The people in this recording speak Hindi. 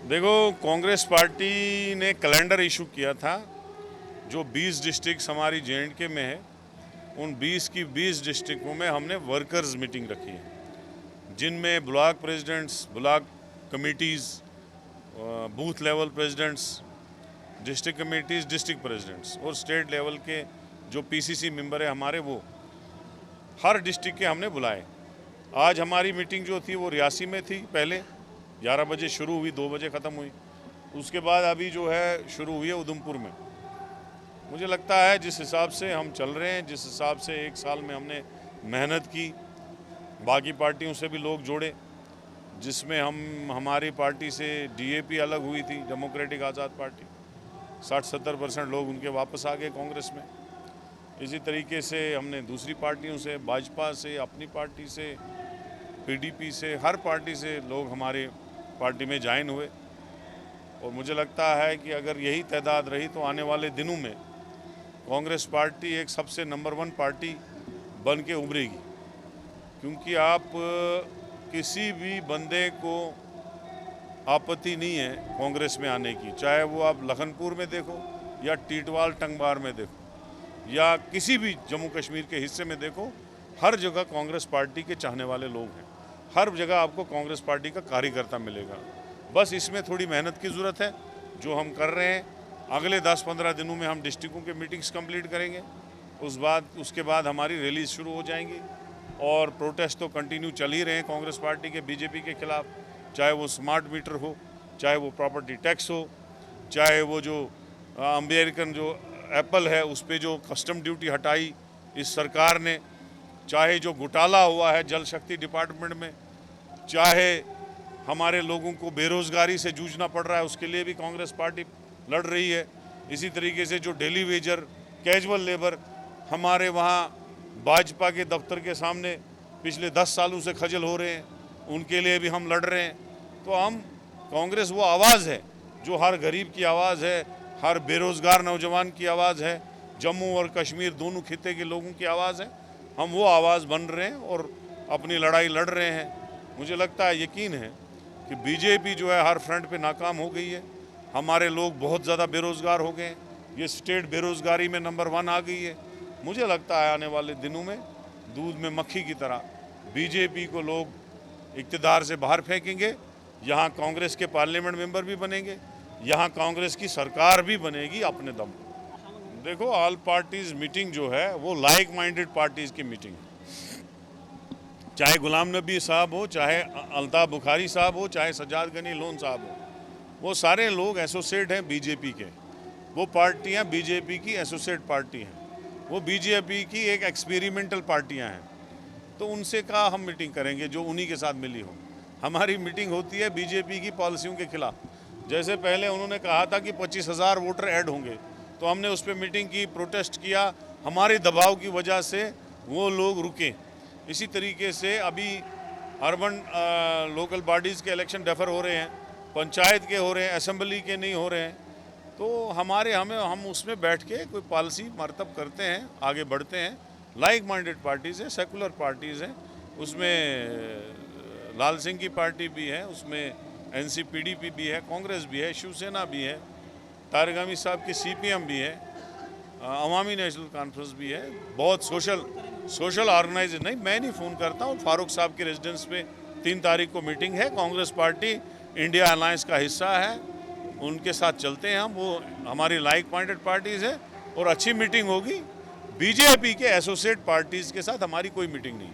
देखो, कांग्रेस पार्टी ने कैलेंडर इशू किया था। जो 20 डिस्ट्रिक्ट हमारी जे.एंड.के में है, उन 20 की 20 डिस्ट्रिक्टों में हमने वर्कर्स मीटिंग रखी है, जिनमें block presidents, block committees, booth level presidents, district committees, district presidents और स्टेट लेवल के जो पीसीसी मेंबर है हमारे, वो हर डिस्ट्रिक्ट के हमने बुलाए। आज हमारी मीटिंग जो थी वो रियासी में थी। पहले 11 बजे शुरू हुई, 2 बजे ख़त्म हुई। उसके बाद अभी जो है शुरू हुई है उधमपुर में। मुझे लगता है जिस हिसाब से हम चल रहे हैं, जिस हिसाब से एक साल में हमने मेहनत की, बाकी पार्टियों से भी लोग जोड़े, जिसमें हमारी पार्टी से डीएपी अलग हुई थी, डेमोक्रेटिक आज़ाद पार्टी, 60-70% लोग उनके वापस आ गए कांग्रेस में। इसी तरीके से हमने दूसरी पार्टियों से, भाजपा से, अपनी पार्टी से, पीडीपी से, हर पार्टी से लोग हमारे पार्टी में ज्वाइन हुए। और मुझे लगता है कि अगर यही तादाद रही तो आने वाले दिनों में कांग्रेस पार्टी एक सबसे नंबर 1 पार्टी बन के उभरेगी। क्योंकि आप किसी भी बंदे को आपत्ति नहीं है कांग्रेस में आने की, चाहे वो आप लखनपुर में देखो या टीटवाल टंगबार में देखो या किसी भी जम्मू कश्मीर के हिस्से में देखो, हर जगह कांग्रेस पार्टी के चाहने वाले लोग हैं। हर जगह आपको कांग्रेस पार्टी का कार्यकर्ता मिलेगा। बस इसमें थोड़ी मेहनत की ज़रूरत है, जो हम कर रहे हैं। अगले 10-15 दिनों में हम डिस्ट्रिक्टों के मीटिंग्स कंप्लीट करेंगे। उसके बाद हमारी रैलीज शुरू हो जाएंगी और प्रोटेस्ट तो कंटिन्यू चल ही रहे हैं कांग्रेस पार्टी के बीजेपी के खिलाफ, चाहे वो स्मार्ट मीटर हो, चाहे वो प्रॉपर्टी टैक्स हो, चाहे वो जो अमेरिकन जो एप्पल है उस पर जो कस्टम ड्यूटी हटाई इस सरकार ने, चाहे जो घोटाला हुआ है जल शक्ति डिपार्टमेंट में, चाहे हमारे लोगों को बेरोज़गारी से जूझना पड़ रहा है, उसके लिए भी कांग्रेस पार्टी लड़ रही है। इसी तरीके से जो डेली वेजर, कैजुअल लेबर हमारे वहाँ भाजपा के दफ्तर के सामने पिछले 10 सालों से खजल हो रहे हैं, उनके लिए भी हम लड़ रहे हैं। तो हम कांग्रेस वो आवाज़ है जो हर गरीब की आवाज़ है, हर बेरोज़गार नौजवान की आवाज़ है, जम्मू और कश्मीर दोनों खिते के लोगों की आवाज़ है। हम वो आवाज़ बन रहे हैं और अपनी लड़ाई लड़ रहे हैं। मुझे लगता है, यकीन है कि बीजेपी जो है हर फ्रंट पे नाकाम हो गई है। हमारे लोग बहुत ज़्यादा बेरोज़गार हो गए हैं। ये स्टेट बेरोज़गारी में नंबर 1 आ गई है। मुझे लगता है आने वाले दिनों में दूध में मक्खी की तरह बीजेपी को लोग इक़्तिदार से बाहर फेंकेंगे। यहाँ कांग्रेस के पार्लियामेंट मेंबर भी बनेंगे, यहाँ कांग्रेस की सरकार भी बनेगी अपने दम पर। देखो, ऑल पार्टीज़ मीटिंग जो है वो लाइक माइंडेड पार्टीज़ की मीटिंग है। चाहे गुलाम नबी साहब हो, चाहे अल्ताफ़ बुखारी साहब हो, चाहे सज्जाद गनी लोन साहब हो, वो सारे लोग एसोसिएट हैं बीजेपी के। वो पार्टियां बीजेपी की एसोसिएट पार्टी हैं, वो बीजेपी की एक एक्सपेरिमेंटल पार्टियां हैं। तो उनसे कहा हम मीटिंग करेंगे जो उन्हीं के साथ मिली हो। हमारी मीटिंग होती है बीजेपी की पॉलिसियों के खिलाफ। जैसे पहले उन्होंने कहा था कि 25,000 वोटर ऐड होंगे, तो हमने उस पर मीटिंग की, प्रोटेस्ट किया, हमारे दबाव की वजह से वो लोग रुके। इसी तरीके से अभी अर्बन लोकल बॉडीज़ के इलेक्शन डेफर हो रहे हैं, पंचायत के हो रहे हैं, असेंबली के नहीं हो रहे हैं। तो हम उसमें बैठ के कोई पॉलिसी मरतब करते हैं, आगे बढ़ते हैं। लाइक माइंडेड पार्टीज़ हैं, सेकुलर पार्टीज़ हैं। उसमें लाल सिंह की पार्टी भी है, उसमें एनसीपीडीपी भी है, कांग्रेस भी है, शिवसेना भी है, तारगामी साहब की सीपीएम भी है, अवामी नेशनल कॉन्फ्रेंस भी है। बहुत सोशल ऑर्गेनाइज नहीं, मैं नहीं फ़ोन करता हूँ। फारूक साहब के रेजिडेंस पे 3 तारीख को मीटिंग है। कांग्रेस पार्टी इंडिया अलायंस का हिस्सा है, उनके साथ चलते हैं हम। वो हमारी लाइक माइंडेड पार्टीज़ है और अच्छी मीटिंग होगी। बीजेपी के एसोसिएट पार्टीज़ के साथ हमारी कोई मीटिंग नहीं।